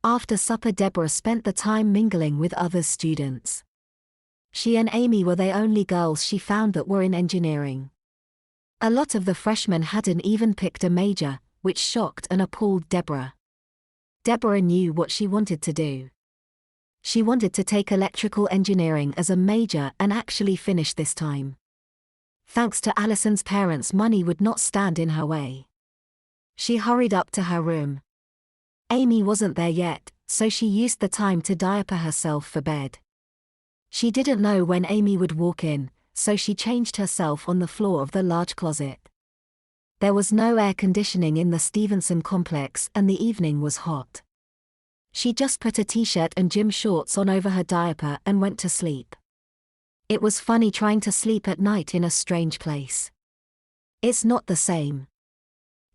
After supper, Deborah spent the time mingling with other students. She and Amy were the only girls she found that were in engineering. A lot of the freshmen hadn't even picked a major, which shocked and appalled Deborah. Deborah knew what she wanted to do. She wanted to take electrical engineering as a major and actually finish this time. Thanks to Allison's parents, money would not stand in her way. She hurried up to her room. Amy wasn't there yet, so she used the time to diaper herself for bed. She didn't know when Amy would walk in, so she changed herself on the floor of the large closet. There was no air conditioning in the Stevenson complex and the evening was hot. She just put a t-shirt and gym shorts on over her diaper and went to sleep. It was funny trying to sleep at night in a strange place. It's not the same.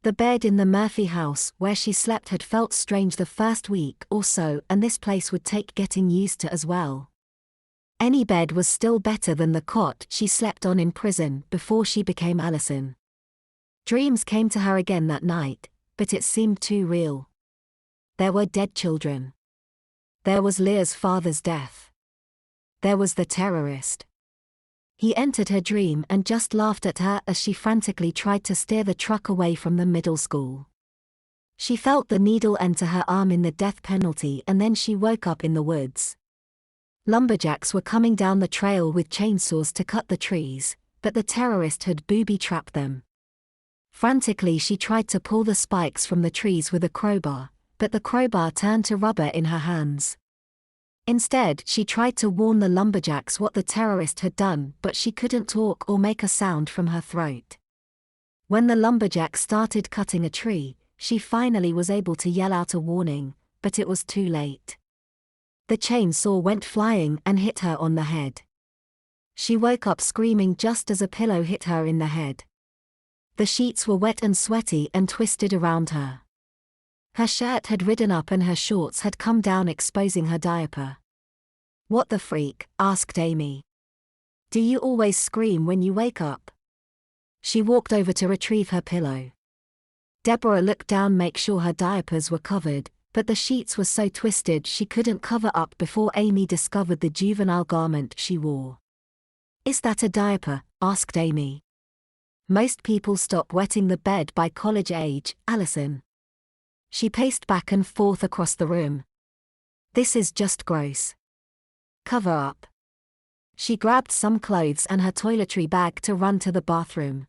The bed in the Murphy house where she slept had felt strange the first week or so, and this place would take getting used to as well. Any bed was still better than the cot she slept on in prison before she became Allison. Dreams came to her again that night, but it seemed too real. There were dead children. There was Leah's father's death. There was the terrorist. He entered her dream and just laughed at her as she frantically tried to steer the truck away from the middle school. She felt the needle enter her arm in the death penalty, and then she woke up in the woods. Lumberjacks were coming down the trail with chainsaws to cut the trees, but the terrorist had booby-trapped them. Frantically she tried to pull the spikes from the trees with a crowbar, but the crowbar turned to rubber in her hands. Instead, she tried to warn the lumberjacks what the terrorist had done, but she couldn't talk or make a sound from her throat. When the lumberjack started cutting a tree, she finally was able to yell out a warning, but it was too late. The chainsaw went flying and hit her on the head. She woke up screaming just as a pillow hit her in the head. The sheets were wet and sweaty and twisted around her. Her shirt had ridden up and her shorts had come down, exposing her diaper. "What the freak?" asked Amy. "Do you always scream when you wake up?" She walked over to retrieve her pillow. Deborah looked down, make sure her diapers were covered, but the sheets were so twisted she couldn't cover up before Amy discovered the juvenile garment she wore. "Is that a diaper?" asked Amy. "Most people stop wetting the bed by college age, Allison." She paced back and forth across the room. "This is just gross. Cover up." She grabbed some clothes and her toiletry bag to run to the bathroom.